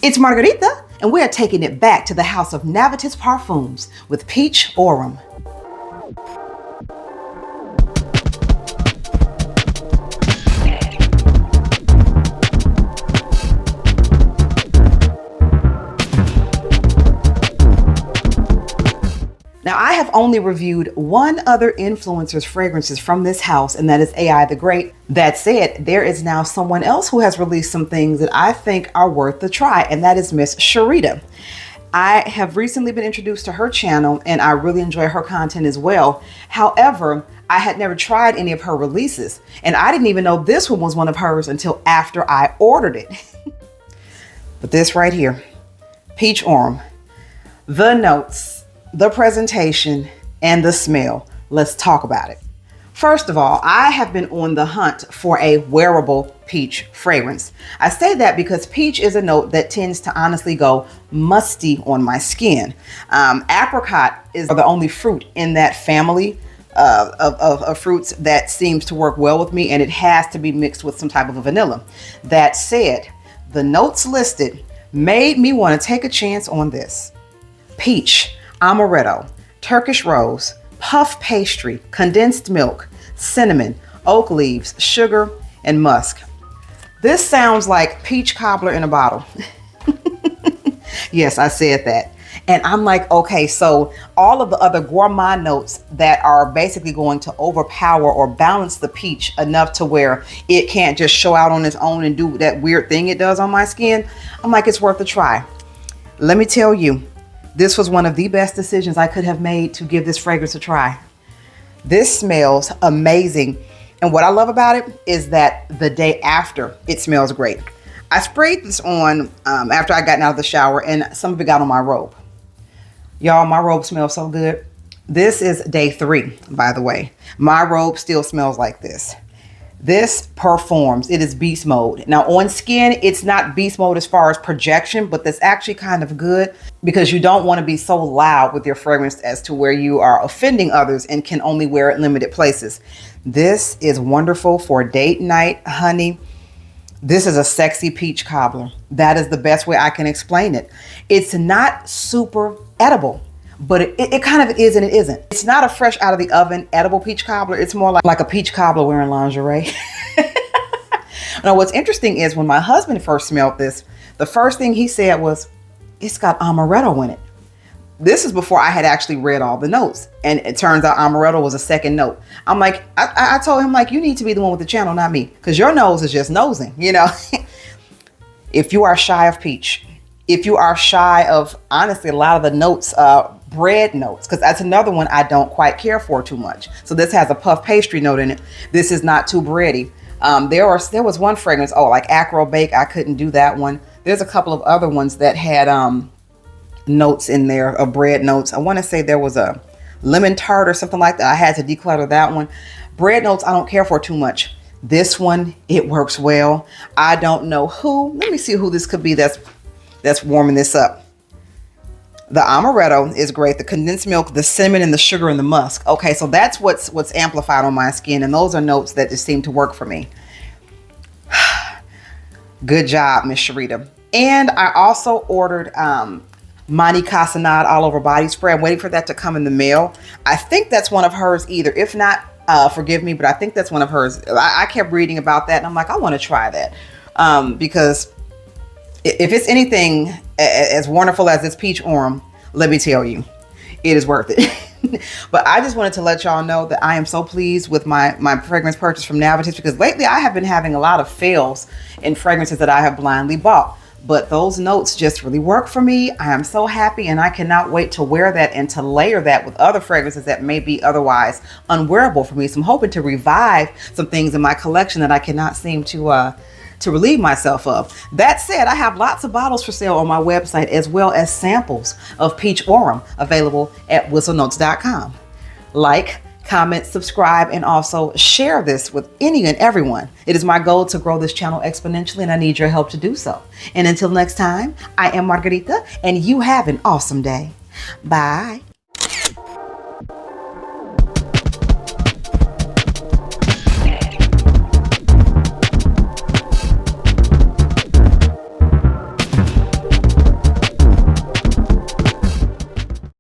It's Margarita, and we're taking it back to the house of Navitus Parfums with Peach Aurum. Now, I have only reviewed one other influencer's fragrances from this house, and that is AI the Great. That said, there is now someone else who has released some things that I think are worth the try, and that is Miss Sharita. I have recently been introduced to her channel, and I really enjoy her content as well. However, I had never tried any of her releases, and I didn't even know this one was one of hers until after I ordered it. But this right here, Peach Aurum, the notes, the presentation, and the smell. Let's talk about it. First of all, I have been on the hunt for a wearable peach fragrance. I say that because peach is a note that tends to honestly go musty on my skin. Apricot is the only fruit in that family of fruits that seems to work well with me, and it has to be mixed with some type of a vanilla. That said, the notes listed made me want to take a chance on this. Peach, amaretto, Turkish rose, puff pastry, condensed milk, cinnamon, oak leaves, sugar, and musk. This sounds like peach cobbler in a bottle. Yes, I said that. And I'm like, okay, so all of the other gourmand notes that are basically going to overpower or balance the peach enough to where it can't just show out on its own and do that weird thing it does on my skin, I'm like, it's worth a try. Let me tell you, this was one of the best decisions I could have made to give this fragrance a try. This smells amazing. And what I love about it is that the day after, it smells great. I sprayed this on after I gotten out of the shower, and some of it got on my robe. Y'all, my robe smells so good. This is day 3, by the way. My robe still smells like this. This performs. It is beast mode. Now on skin, it's not beast mode as far as projection, but that's actually kind of good because you don't want to be so loud with your fragrance as to where you are offending others and can only wear it in limited places. This is wonderful for date night, honey. This is a sexy peach cobbler. That is the best way I can explain it. It's not super edible, but it kind of is and it isn't. It's not a fresh out of the oven edible peach cobbler. It's more like a peach cobbler wearing lingerie. Now, what's interesting is when my husband first smelled this, the first thing he said was, it's got amaretto in it. This is before I had actually read all the notes. And it turns out amaretto was a second note. I'm like, I told him, like, you need to be the one with the channel, not me. Because your nose is just nosing, you know. If you are shy of peach, if you are shy of, honestly, a lot of the notes, bread notes, because that's another one I don't quite care for too much. So this has a puff pastry note in it. This is not too bready. There was one fragrance, like Acro Bake. I couldn't do that one. There's a couple of other ones that had notes in there of bread notes. I want to say there was a lemon tart or something like that. I had to declutter that one. Bread notes I don't care for too much. This one, it works well. I don't know who. Let me see who this could be that's warming this up. The amaretto is great. The condensed milk, the cinnamon, and the sugar and the musk. Okay, so that's what's amplified on my skin, and those are notes that just seem to work for me. Good job, Miss Sharita. And I also ordered Mani Casanade all over body spray. I'm waiting for that to come in the mail. I think that's one of hers either. If not, forgive me, but I think that's one of hers. I kept reading about that and I'm like, I want to try that. Because if it's anything as wonderful as this Peach Aurum, let me tell you, it is worth it. But I just wanted to let y'all know that I am so pleased with my fragrance purchase from Navitus, because lately I have been having a lot of fails in fragrances that I have blindly bought. But those notes just really work for me. I am so happy, and I cannot wait to wear that and to layer that with other fragrances that may be otherwise unwearable for me. So I'm hoping to revive some things in my collection that I cannot seem to relieve myself of. That said, I have lots of bottles for sale on my website, as well as samples of Peach Aurum available at whistlenotes.com. Like, comment, subscribe, and also share this with any and everyone. It is my goal to grow this channel exponentially, and I need your help to do so. And until next time, I am Margarita, and you have an awesome day. Bye.